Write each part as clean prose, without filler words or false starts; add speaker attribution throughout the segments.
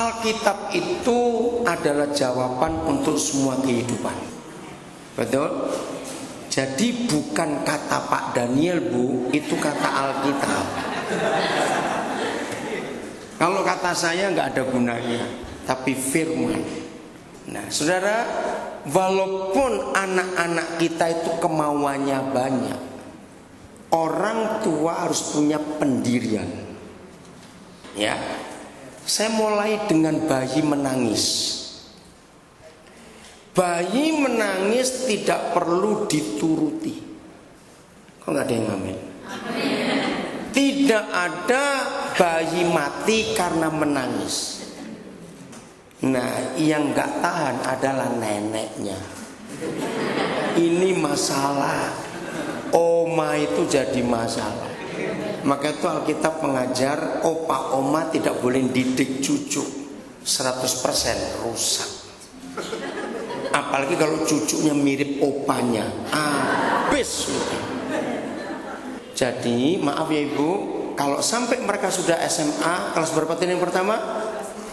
Speaker 1: Alkitab itu adalah jawaban untuk semua kehidupan. Betul? Jadi bukan kata Pak Daniel, Bu, itu kata Alkitab. Kalau kata saya nggak ada gunanya, tapi firman. Nah, saudara, walaupun anak-anak kita itu kemauannya banyak, orang tua harus punya pendirian. Ya, saya mulai dengan bayi menangis. Bayi menangis tidak perlu dituruti. Kok nggak ada yang ngamen? Tidak ada bayi mati karena menangis. Nah, yang nggak tahan adalah neneknya. Ini masalah. Oma itu jadi masalah. Maka itu Alkitab mengajar opa oma tidak boleh didik cucu 100% rusak. Apalagi kalau cucunya mirip opanya, habis. Jadi maaf ya Ibu, kalau sampai mereka sudah SMA, kelas berapa tadi yang pertama?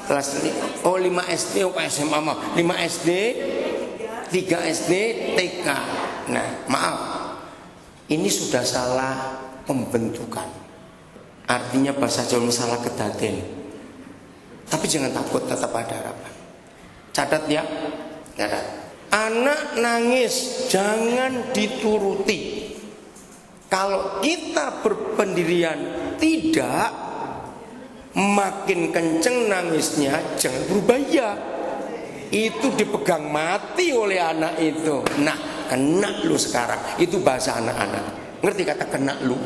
Speaker 1: Kelas 5 SD, SMA mah 5 SD, 3 SD, TK. Nah maaf, ini sudah salah pembentukan. Artinya bahasa Jawa salah kedaden. Tapi jangan takut, tetap ada harapan. Catat ya. Catat. Anak nangis jangan dituruti. Kalau kita berpendirian tidak, makin kenceng nangisnya jangan berubah ya. Itu dipegang mati oleh anak itu. Nah, kena lu sekarang. Itu bahasa anak-anak. Ngerti kata kena lu?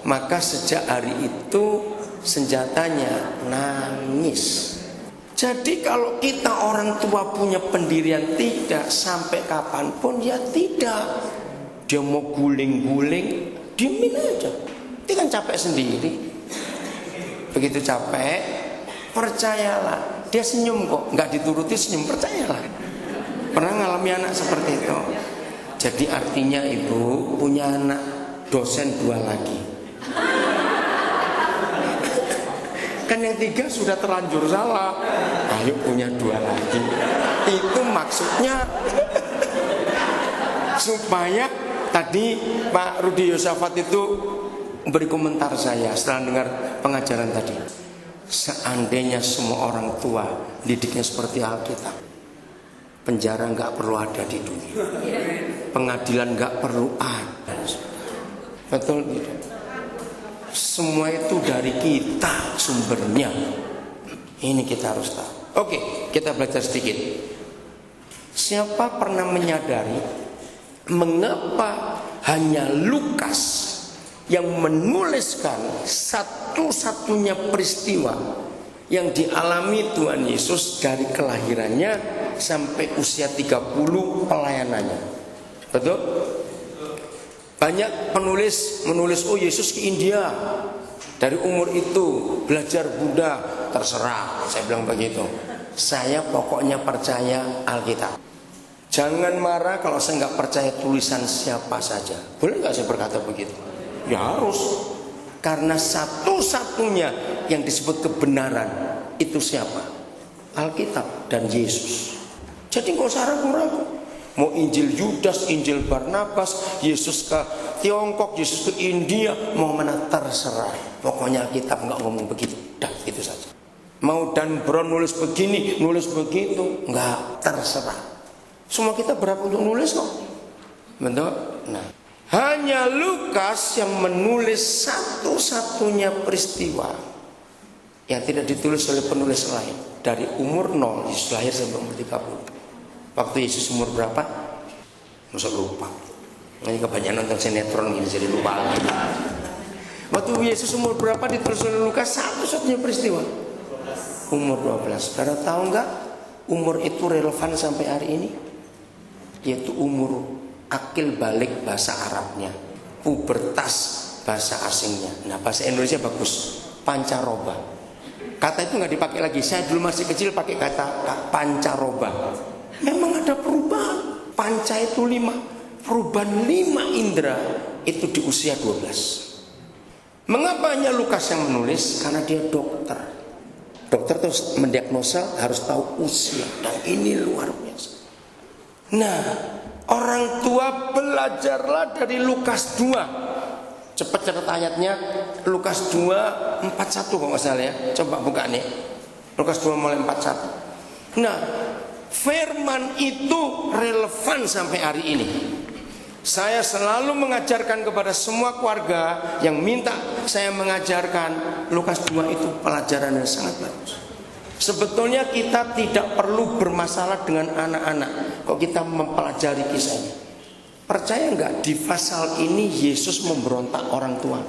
Speaker 1: Maka sejak hari itu senjatanya nangis. Jadi kalau kita orang tua punya pendirian tidak, sampai kapanpun ya tidak. Dia mau guling-guling, diemin aja. Dia kan capek sendiri. Begitu capek, percayalah, dia senyum kok. Nggak dituruti senyum, percayalah. Pernah ngalami anak seperti itu. Jadi artinya Ibu punya anak dosen 2 lagi. Kan yang 3 sudah terlanjur salah. Ayo punya 2 lagi. Itu maksudnya supaya tadi Pak Rudi Yosafat itu beri komentar saya setelah dengar pengajaran tadi. Seandainya semua orang tua didiknya seperti Alkitab, penjara nggak perlu ada di dunia, pengadilan nggak perlu ada. Betul tidak? Semua itu dari kita sumbernya. Ini kita harus tahu. Oke, kita belajar sedikit. Siapa pernah menyadari mengapa hanya Lukas yang menuliskan satu-satunya peristiwa yang dialami Tuhan Yesus dari kelahirannya sampai usia 30 pelayanannya? Betul? Banyak penulis menulis, oh Yesus ke India dari umur itu belajar Buddha. Terserah, saya bilang begitu. Saya pokoknya percaya Alkitab. Jangan marah kalau saya nggak percaya tulisan siapa saja. Boleh nggak saya berkata begitu? Ya harus. Karena satu-satunya yang disebut kebenaran itu siapa? Alkitab dan Yesus. Jadi nggak usah ragu-ragu. Mau Injil Yudas, Injil Barnabas, Yesus ke Tiongkok, Yesus ke India, mau mana terserah. Pokoknya Alkitab nggak ngomong begitu. Dah, itu saja. Mau Dan Brown nulis begini, nulis begitu, nggak terserah. Semua kita berhak untuk nulis kok. Betul? Nah, hanya Lukas yang menulis satu-satunya peristiwa yang tidak ditulis oleh penulis lain. Dari umur 0 Yesus lahir sampai umur 30. Waktu Yesus umur berapa? Masa lupa. Ini kebanyakan nonton sinetron gini jadi lupa lagi. Waktu Yesus umur berapa ditulis oleh Lukas satu-satunya peristiwa? Umur 12. Karena tahu nggak umur itu relevan sampai hari ini? Yaitu umur akil balik bahasa Arabnya, pubertas bahasa asingnya. Nah bahasa Indonesia bagus, pancaroba. Kata itu nggak dipakai lagi. Saya dulu masih kecil pakai kata pancaroba. Memang ada perubahan. Panca itu 5, perubahan 5 indera itu di usia 12. Mengapa hanya Lukas yang menulis? Karena dia dokter. Dokter terus mendiagnosa harus tahu usia, dan ini luar biasa. Nah, orang tua belajarlah dari Lukas 2. Cepat catat ayatnya, Lukas 2:41 kalau nggak salah ya. Coba buka nih, Lukas 2 mulai 41. Nah, firman itu relevan sampai hari ini. Saya selalu mengajarkan kepada semua keluarga yang minta saya mengajarkan Lukas 2 itu pelajaran yang sangat bagus. Sebetulnya kita tidak perlu bermasalah dengan anak-anak kalau kita mempelajari kisahnya. Percaya nggak, di pasal ini Yesus memberontak orang tua.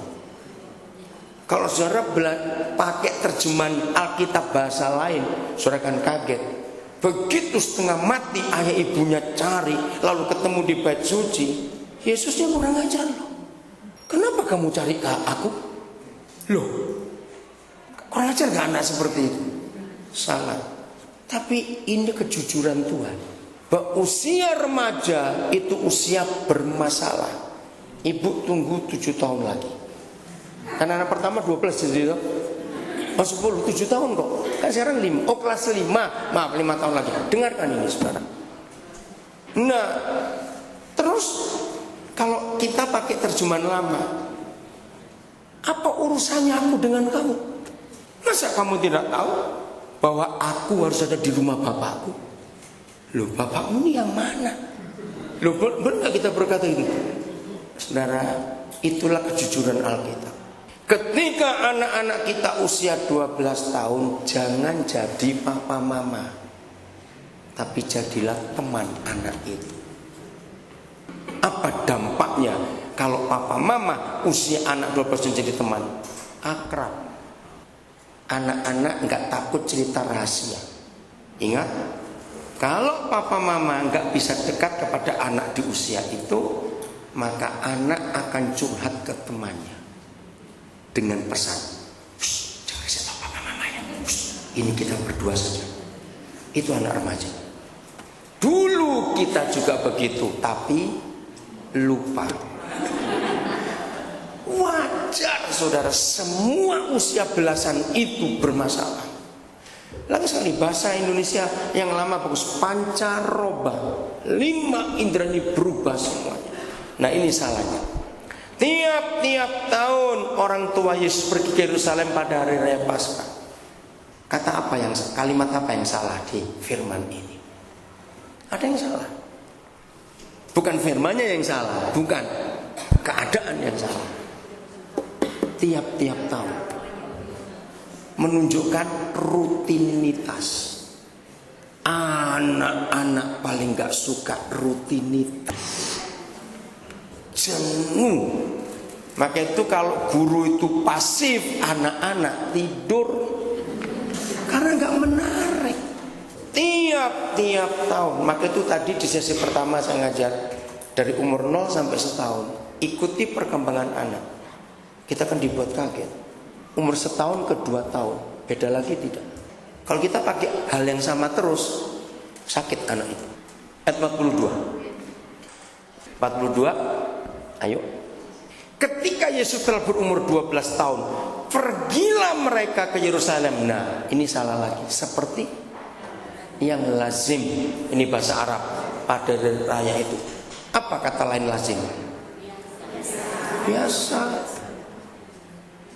Speaker 1: Kalau saudara pakai terjemahan Alkitab bahasa lain, saudara akan kaget. Begitu setengah mati ayah ibunya cari, lalu ketemu di bait suci, Yesusnya kurang ajar loh. Kenapa kamu cari aku? Loh, kurang ajar gak anak seperti itu? Salah. Tapi ini kejujuran Tuhan, bahwa usia remaja itu usia bermasalah. Ibu tunggu 7 tahun lagi. Karena anak pertama 12 jadi itu. Oh 10, 7 tahun kok. Kan sekarang 5. Oh kelas 5. Maaf 5 tahun lagi. Dengarkan ini saudara. Nah, terus kalau kita pakai terjemahan lama, apa urusannya aku dengan kamu? Masa kamu tidak tahu bahwa aku harus ada di rumah bapakku? Loh, bapakmu ini yang mana? Loh, benar gak kita berkata itu? Saudara, itulah kejujuran Alkitab. Ketika anak-anak kita usia 12 tahun, jangan jadi papa mama, tapi jadilah teman anak itu. Apa dampaknya kalau papa mama usia anak 12 tahun jadi teman? Akrab. Anak-anak nggak takut cerita rahasia. Ingat, kalau papa mama nggak bisa dekat kepada anak di usia itu, maka anak akan curhat ke temannya dengan pesan, jangan kasih tahu papa mamanya, ini kita berdua saja. Itu anak remaja. Dulu kita juga begitu, tapi lupa. Wajar saudara, semua usia belasan itu bermasalah. Lagi sekali bahasa Indonesia yang lama bagus, pancaroba, 5 indera ini berubah semuanya. Nah ini salahnya. Tiap-tiap tahun orang tua Yesus pergi ke Yerusalem pada hari raya Paskah. Kalimat apa yang salah di firman ini? Ada yang salah. Bukan firmannya yang salah, bukan keadaan yang salah. Tiap-tiap tahun menunjukkan rutinitas. Anak-anak paling gak suka rutinitas. Jenuh. Maka itu kalau guru itu pasif, anak-anak tidur karena gak menarik. Tiap-tiap tahun. Maka itu tadi di sesi pertama saya ngajar dari umur 0 sampai setahun. Ikuti perkembangan anak. Kita akan dibuat kaget. Umur setahun ke 2 tahun, beda lagi tidak. Kalau kita pakai hal yang sama terus, sakit anak itu. Ayat 42. Ayo. Ketika Yesus telah berumur 12 tahun, pergilah mereka ke Yerusalem. Nah, ini salah lagi. Seperti yang lazim, ini bahasa Arab, pada raya itu. Apa kata lain lazim? Biasa.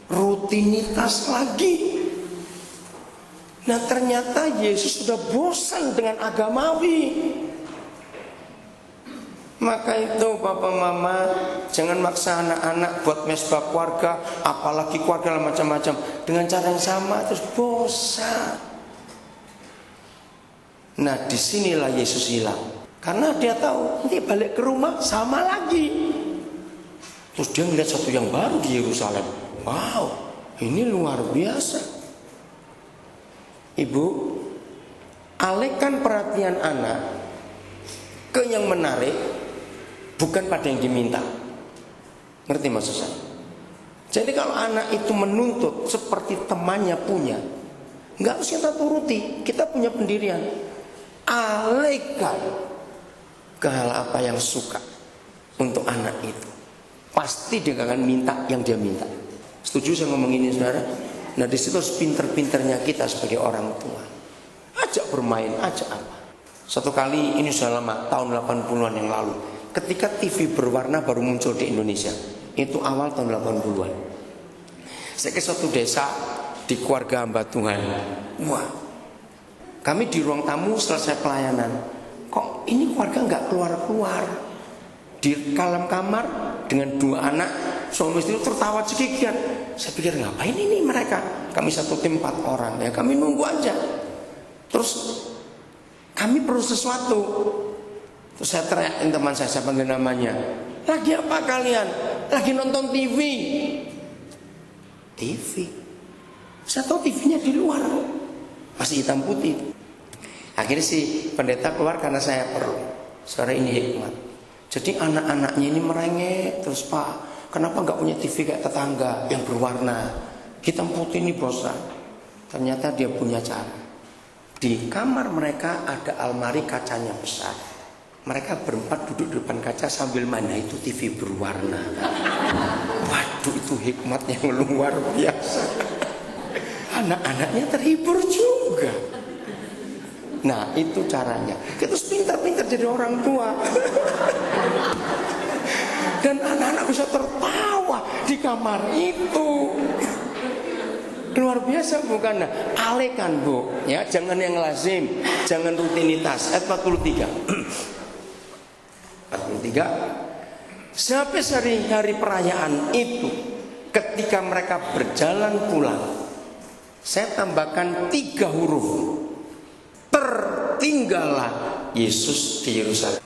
Speaker 1: Rutinitas lagi. Nah ternyata Yesus sudah bosan dengan agamawi. Maka itu papa mama jangan maksa anak-anak buat mesbah keluarga, apalagi keluarga macam-macam dengan cara yang sama terus bosan. Nah disinilah Yesus hilang, karena dia tahu nanti balik ke rumah sama lagi. Terus dia melihat satu yang baru di Yerusalem. Wow, ini luar biasa. Ibu, alihkan perhatian anak ke yang menarik, bukan pada yang diminta. Ngerti maksud saya? Jadi kalau anak itu menuntut seperti temannya punya, nggak harus kita turuti. Kita punya pendirian. Alihkan ke hal apa yang suka untuk anak itu. Pasti dia akan minta yang dia minta. Setuju saya ngomong ini saudara? Nah di situ pinter-pinternya kita sebagai orang tua. Ajak bermain, ajak apa. Satu kali, ini sudah lama, tahun 80-an yang lalu, ketika TV berwarna baru muncul di Indonesia. Itu awal tahun 80-an. Saya ke suatu desa di keluarga hamba Tuhan. Wah, kami di ruang tamu selesai pelayanan. Kok ini keluarga nggak keluar-keluar? Di dalam kamar dengan 2 anak, suami istri tertawa cekikian. Saya pikir ngapain ini mereka? Kami satu tim 4 orang, ya kami nunggu aja. Terus kami perlu sesuatu. Terus saya teriakin teman saya panggil namanya. Lagi apa kalian? Lagi nonton TV. TV. Saya tahu TV-nya di luar, masih hitam putih. Akhirnya si pendeta keluar karena saya perlu. Suara ini hikmat. Jadi anak-anaknya ini merengek terus, Pak, kenapa nggak punya TV kayak tetangga yang berwarna? Hitam putih ini bosan. Ternyata dia punya cara. Di kamar mereka ada almari kacanya besar. Mereka berempat duduk di depan kaca sambil mana itu TV berwarna. Waduh, itu hikmat yang luar biasa. Anak-anaknya terhibur juga. Nah itu caranya. Kita harus pintar-pintar jadi orang tua. Dan anak-anak bisa tertawa di kamar itu. Luar biasa bukan? Nah, alihkan Bu, ya, jangan yang lazim, jangan rutinitas. Ayat 43. 43. Sampai hari perayaan itu, ketika mereka berjalan pulang, saya tambahkan 3 huruf. Tertinggallah Yesus di Yerusalem.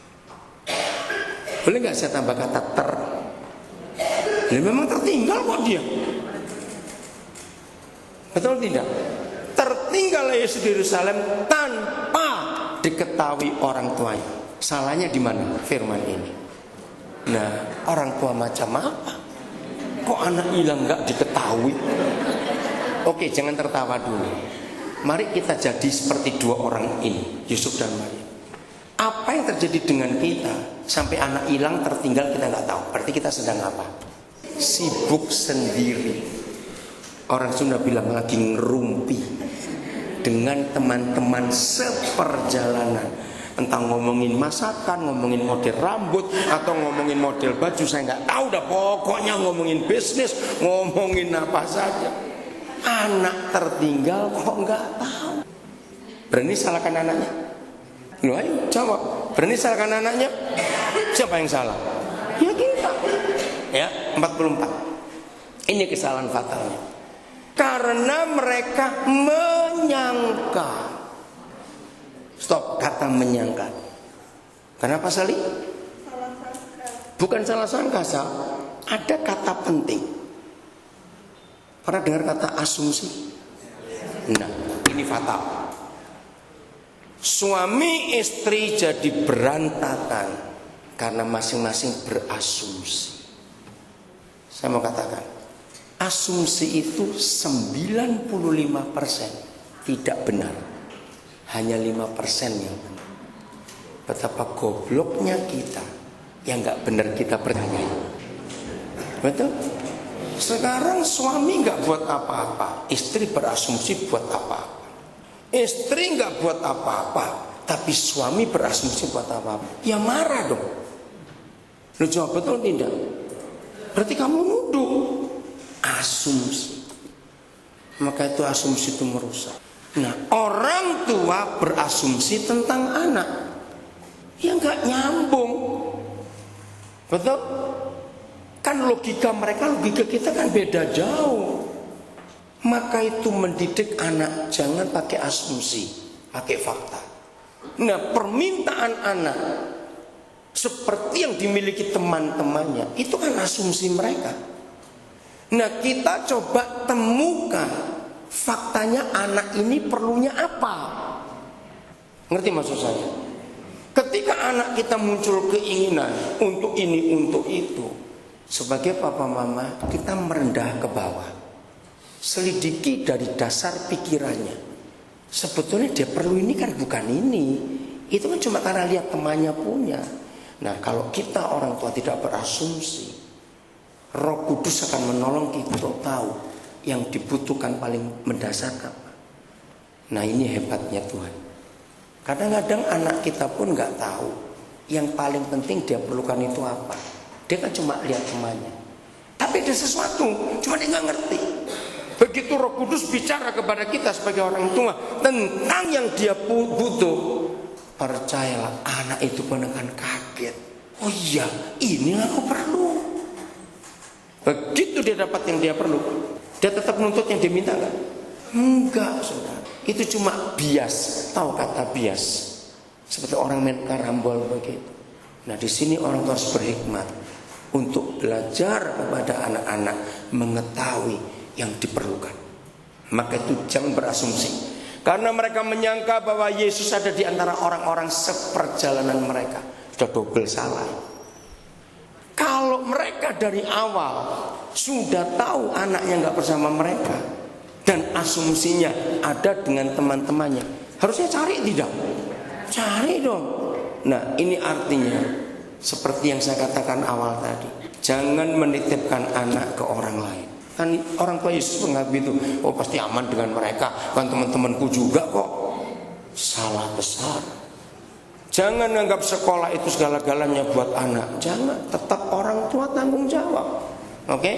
Speaker 1: Boleh nggak saya tambah kata ter? Dia memang tertinggal kok dia. Betul tidak? Tertinggallah Yesus di Yerusalem tanpa diketahui orang tuanya. Salahnya di mana firman ini? Nah, orang tua macam apa? Kok anak hilang nggak diketahui? Oke, jangan tertawa dulu. Mari kita jadi seperti 2 orang ini, Yusuf dan Maria. Apa yang terjadi dengan kita sampai anak hilang tertinggal kita nggak tahu. Berarti kita sedang apa? Sibuk sendiri. Orang Sunda bilang lagi ngerumpi dengan teman-teman seperjalanan. Entah ngomongin masakan, ngomongin model rambut, atau ngomongin model baju, saya nggak tahu dah. Pokoknya ngomongin bisnis, ngomongin apa saja. Anak tertinggal kok nggak tahu. Berani salahkan anaknya? Loh, ayo jawab. Berani salahkan anaknya? Siapa yang salah? Ya kita. Ya, 44. Ini kesalahan fatalnya. Karena mereka menyangka. Stop, kata menyangka. Kenapa Sali? Salah sangka. Bukan salah sangka, Sal. Ada kata penting. Pernah dengar kata asumsi? Nah, ini fatal. Suami istri jadi berantakan karena masing-masing berasumsi. Saya mau katakan, asumsi itu 95% tidak benar. Hanya 5% yang benar. Betapa gobloknya kita yang gak benar kita percaya. Betul? Sekarang suami gak buat apa-apa, istri berasumsi buat apa-apa. Istri gak buat apa-apa, tapi suami berasumsi buat apa-apa. Ya marah dong. Lu jawab betul tidak? Berarti kamu nuduh. Asumsi. Maka itu asumsi itu merusak. Nah, orang tua berasumsi tentang anak yang gak nyambung. Betul? Kan logika mereka, logika kita kan beda jauh. Maka itu mendidik anak jangan pakai asumsi, pakai fakta. Nah, permintaan anak seperti yang dimiliki teman-temannya, itu kan asumsi mereka. Nah, kita coba temukan faktanya anak ini perlunya apa. Ngerti maksud saya? Ketika anak kita muncul keinginan untuk ini, untuk itu, sebagai papa mama kita merendah ke bawah, selidiki dari dasar pikirannya. Sebetulnya dia perlu ini kan bukan ini. Itu kan cuma karena lihat temannya punya. Nah, kalau kita orang tua tidak berasumsi, Roh Kudus akan menolong kita untuk tahu yang dibutuhkan paling mendasar apa? Nah, ini hebatnya Tuhan. Kadang-kadang anak kita pun nggak tahu yang paling penting dia perlukan itu apa. Dia kan cuma lihat temannya. Tapi ada sesuatu, cuma dia nggak ngerti. Begitu Roh Kudus bicara kepada kita sebagai orang tua tentang yang dia butuh, percayalah anak itu pun akan kaget. Oh iya, ini yang aku perlu. Begitu dia dapat yang dia perlu, dia tetap menuntut yang dia minta nggak? Enggak, saudara. Itu cuma bias. Tahu kata bias? Seperti orang main karambol begitu. Nah, di sini orang tua harus berhikmat untuk belajar kepada anak-anak mengetahui yang diperlukan. Maka itu jangan berasumsi. Karena mereka menyangka bahwa Yesus ada di antara orang-orang seperjalanan mereka. Sudah double salah. Kalau mereka dari awal sudah tahu anaknya nggak bersama mereka dan asumsinya ada dengan teman-temannya, harusnya cari tidak? Cari dong. Nah, ini artinya seperti yang saya katakan awal tadi, jangan menitipkan anak ke orang lain. Kan orang tua Yesus menganggap itu, oh pasti aman dengan mereka, kan teman-temanku juga kok. Salah besar. Jangan anggap sekolah itu segala-galanya buat anak. Jangan, tetap orang tua tanggung jawab. Oke?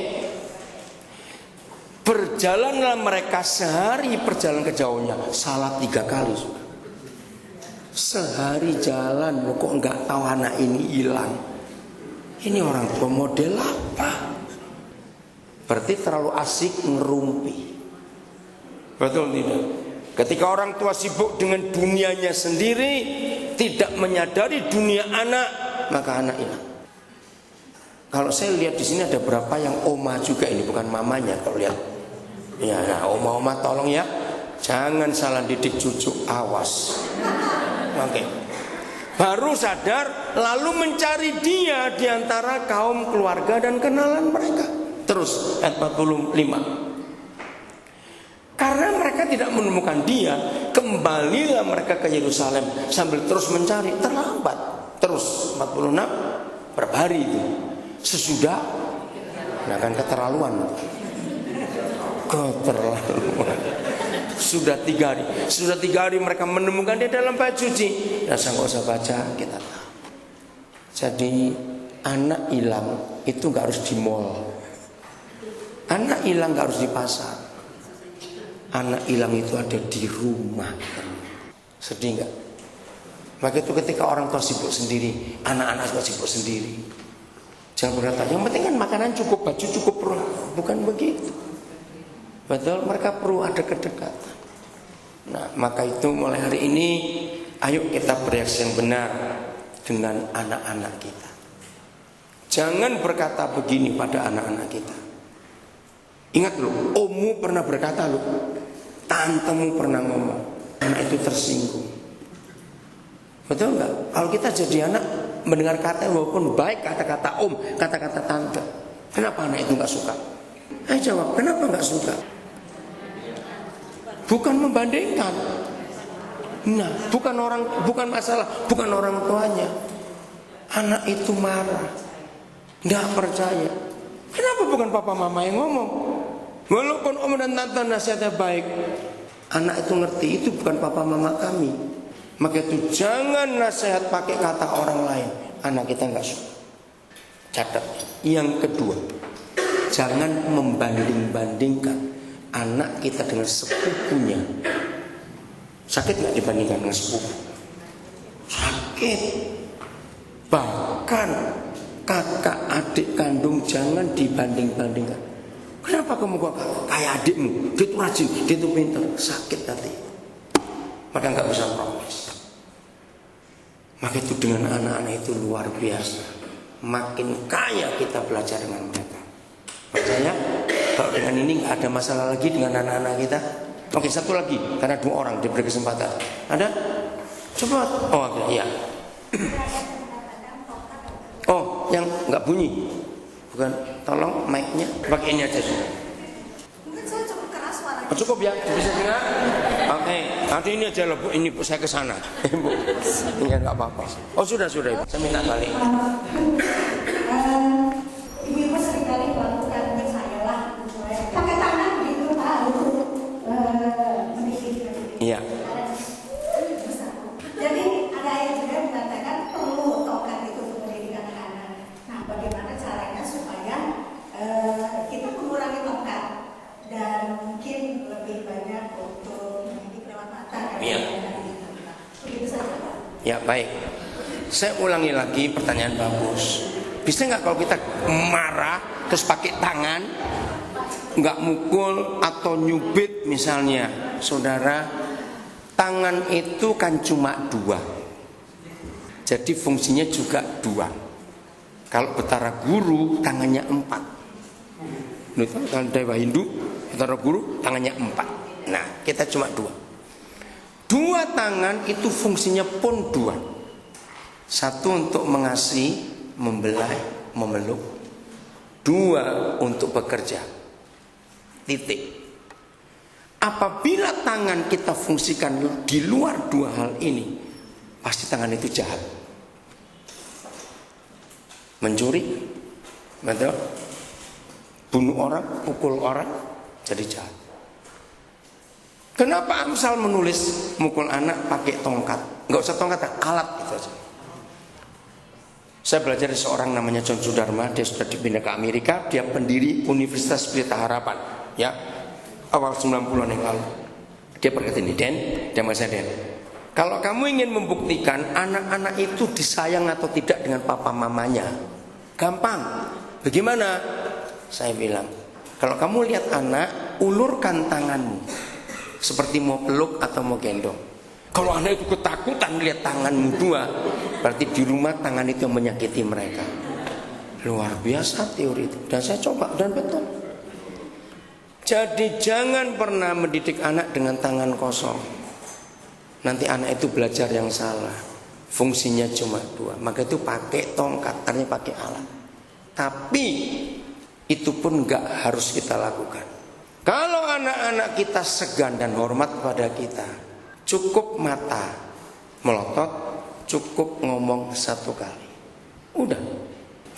Speaker 1: Berjalanlah mereka sehari perjalanan ke jauhnya, salah 3 kali. Sehari jalan, kok nggak tahu anak ini hilang. Ini orang tua model apa? Berarti terlalu asik ngerumpi. Betul tidak? Ketika orang tua sibuk dengan dunianya sendiri, tidak menyadari dunia anak, maka anak hilang. Kalau saya lihat di sini ada berapa yang oma juga, ini bukan mamanya kalau lihat. Ya, nah, oma-oma tolong ya, jangan salah didik cucu, awas. Oke. Baru sadar, lalu mencari dia di antara kaum keluarga dan kenalan mereka. Terus ayat 45. Karena mereka tidak menemukan dia, kembalilah mereka ke Yerusalem sambil terus mencari. Terlambat. Terus 46 berapa hari itu? Sesudah, nah kan keterlaluan. Sudah 3 hari. Sudah 3 hari mereka menemukan dia dalam bait suci. Ya saya nggak usah baca, kita tahu. Jadi anak hilang itu nggak harus di mall. Anak hilang nggak harus di pasar. Anak hilang itu ada di rumah. Sedih nggak? Maka itu ketika orang tua sibuk sendiri, anak-anak juga sibuk sendiri. Jangan berkata, yang penting kan makanan cukup, baju cukup, bukan begitu. Betul, mereka perlu ada kedekatan. Nah, maka itu mulai hari ini, ayo kita bereaksi yang benar dengan anak-anak kita. Jangan berkata begini pada anak-anak kita. Ingat loh, ommu pernah berkata loh, tantemu pernah ngomong, anak itu tersinggung. Betul nggak? Kalau kita jadi anak mendengar kata walaupun baik kata-kata om, kata-kata tante, kenapa anak itu nggak suka? Ayo jawab, kenapa nggak suka? Bukan membandingkan. Nah, bukan masalah, bukan orang tuanya. Anak itu marah, nggak percaya. Kenapa bukan papa mama yang ngomong? Walaupun om dan tante nasihatnya baik, anak itu ngerti itu bukan papa mama kami. Maka itu jangan nasihat pakai kata orang lain. Anak kita nggak suka. Catat. Yang kedua, jangan membanding-bandingkan anak kita dengan sepupunya. Sakit nggak dibandingkan dengan sepupu? Sakit. Bahkan kakak adik kandung jangan dibanding-bandingkan. Kenapa kamu kok kayak adikmu? Dia itu rajin, dia itu pintar. Sakit hati. Maka nggak bisa progres. Maka itu dengan anak-anak itu luar biasa. Makin kaya kita belajar dengan mereka. Percaya? Kalau dengan ini nggak ada masalah lagi dengan anak-anak kita. Oke, satu lagi karena 2 orang diberi kesempatan. Ada? Coba. Oh, ada, iya. Oh, yang nggak bunyi. Bukan, tolong mic-nya pakai ini aja sudah.
Speaker 2: Mungkin saya cukup keras suaranya.
Speaker 1: Oh, cukup ya, bisa dengar? Oke, nanti ini aja loh, Bu. Ini saya ke sana. Bu, ini nggak apa-apa. Oh sudah. Saya minta balik.
Speaker 2: Ibu-ibu seringkali melakukan ke saya lah, pakai tangan gitu.
Speaker 1: Iya. Ya baik. Saya ulangi lagi pertanyaan bagus. Bisa nggak kalau kita marah terus pakai tangan, nggak mukul atau nyubit misalnya, saudara? Tangan itu kan cuma dua, jadi fungsinya juga dua. Kalau Betara Guru tangannya 4. Kalau Dewa Hindu Betara Guru tangannya 4. Nah kita cuma dua. Dua tangan itu fungsinya pun dua. Satu untuk mengasihi, membelai, memeluk. Dua untuk bekerja. Titik. Apabila tangan kita fungsikan di luar dua hal ini, pasti tangan itu jahat. Mencuri, betul? Bunuh orang, pukul orang, jadi jahat. Kenapa Amsal menulis mukul anak pakai tongkat? Enggak usah tongkat, alat itu aja. Saya belajar dari seorang namanya John Sudarma. Dia sudah dipindah ke Amerika. Dia pendiri Universitas Pelita Harapan, ya, awal 90-an yang lalu. Dia berkata ini, Den, kalau kamu ingin membuktikan anak-anak itu disayang atau tidak dengan papa mamanya, gampang. Bagaimana? Saya bilang, kalau kamu lihat anak, ulurkan tanganmu seperti mau peluk atau mau gendong. Kalau anak itu ketakutan lihat tanganmu dua, berarti di rumah tangan itu yang menyakiti mereka. Luar biasa teori itu. Dan saya coba dan betul. Jadi jangan pernah mendidik anak dengan tangan kosong. Nanti anak itu belajar yang salah. Fungsinya cuma dua. Maka itu pakai tongkat, artinya pakai alat. Tapi itu pun gak harus kita lakukan. Kalau anak-anak kita segan dan hormat kepada kita, cukup mata melotot, cukup ngomong satu kali, udah.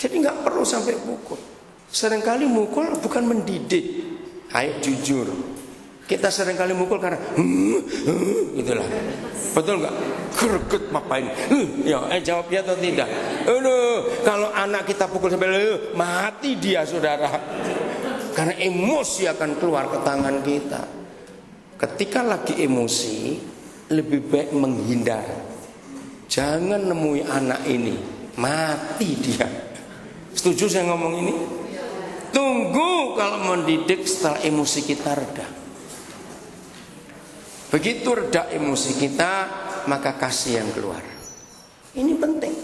Speaker 1: Jadi nggak perlu sampai pukul. Seringkali mukul bukan mendidik. Ayo jujur, kita seringkali mukul karena gitulah. Betul nggak? Greget ngapain? Ya, jawab ya atau tidak? Kalau anak kita pukul sampai mati dia, saudara. Karena emosi akan keluar ke tangan kita. Ketika lagi emosi, lebih baik menghindar. Jangan nemui anak ini, mati dia. Setuju saya ngomong ini? Tunggu kalau mendidik setelah emosi kita reda. Begitu reda emosi kita, maka kasih yang keluar. Ini penting.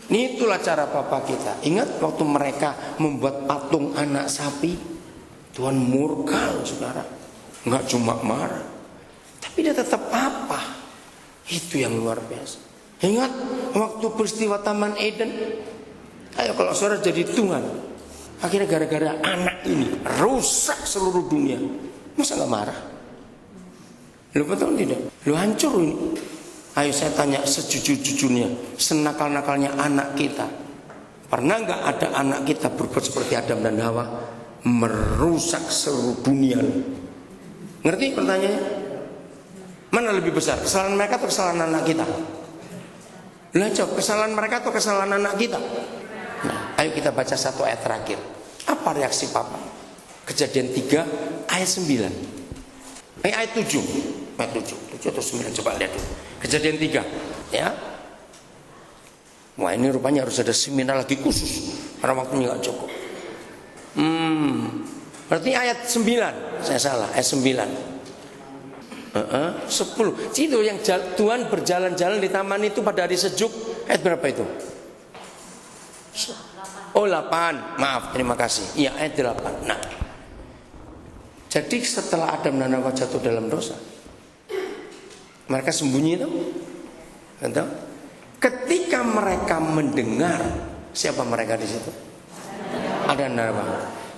Speaker 1: Ini itulah cara papa kita. Ingat waktu mereka membuat patung anak sapi, Tuhan murka, saudara. Enggak cuma marah, tapi dia tetap apa? Itu yang luar biasa. Ingat waktu peristiwa Taman Eden. Ayo kalau saudara jadi Tuhan, akhirnya gara-gara anak ini rusak seluruh dunia, masa nggak marah? Lu betul tidak? Lu hancur ini. Ayo saya tanya sejujur-jujurnya, senakal-nakalnya anak kita, pernah nggak ada anak kita berbuat seperti Adam dan Hawa, merusak seluruh dunia? Ngerti pertanyaannya? Mana lebih besar, kesalahan mereka atau kesalahan anak kita? Lah coba, kesalahan mereka atau kesalahan anak kita? Nah, ayo kita baca satu ayat terakhir. Apa reaksi papa? Kejadian 3 ayat 9. Ayat 7. Ayat 7 atau 9, coba lihat dulu. Kejadian 3, ya. Wah, ini rupanya harus ada seminar lagi khusus karena waktunya nggak cukup. Berarti ayat 9, saya salah, ayat 9. 10. Itu yang Tuhan berjalan-jalan di taman itu pada hari sejuk. Ayat berapa itu? Oh 8. Maaf, terima kasih. Iya, ayat 8. Nah, jadi setelah Adam dan Hawa jatuh dalam dosa, mereka sembunyi itu. Betul? Ketika mereka mendengar, siapa mereka di situ? Adam dan Hawa.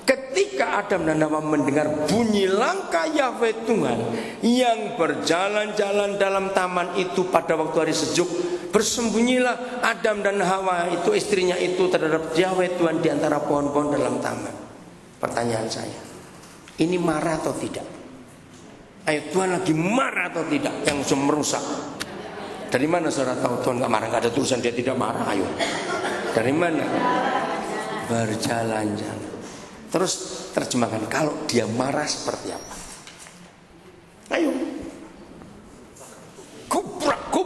Speaker 1: Ketika Adam dan Hawa mendengar bunyi langkah Yahweh Tuhan yang berjalan-jalan dalam taman itu pada waktu hari sejuk, bersembunyilah Adam dan Hawa itu, istrinya itu, terhadap Yahweh Tuhan di antara pohon-pohon dalam taman. Pertanyaan saya, ini marah atau tidak? Ayo, Tuhan lagi marah atau tidak yang sudah merusak? Dari mana saudara tahu Tuhan gak marah? Gak ada tulisan dia tidak marah. Ayo, dari mana? Berjalan-jalan. Terus terjemahkan, kalau dia marah seperti apa? Ayo,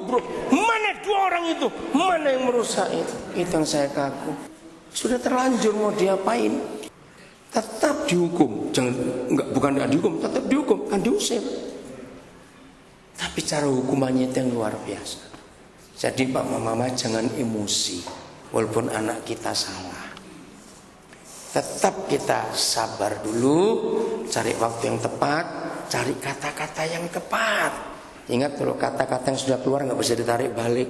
Speaker 1: tubruk. Mana dua orang itu? Mana yang merusak itu? Itu yang saya kaku. Sudah terlanjur mau diapain? Tetap dihukum. Bukan enggak dihukum, tetap dihukum, kan diusir. Tapi cara hukumannya itu yang luar biasa. Jadi Pak Mama jangan emosi. Walaupun anak kita salah, tetap kita sabar dulu, cari waktu yang tepat, cari kata-kata yang tepat. Ingat kalau kata-kata yang sudah keluar nggak bisa ditarik balik.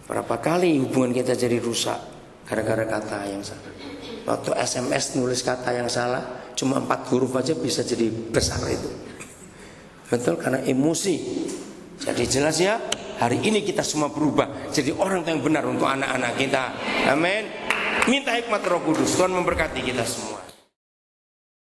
Speaker 1: Berapa kali hubungan kita jadi rusak gara-gara kata yang salah. Waktu SMS nulis kata yang salah, cuma 4 huruf aja bisa jadi besar itu. Betul, karena emosi. Jadi jelas ya, hari ini kita semua berubah jadi orang yang benar untuk anak-anak kita. Amin. Minta hikmat Roh Kudus. Tuhan memberkati kita semua.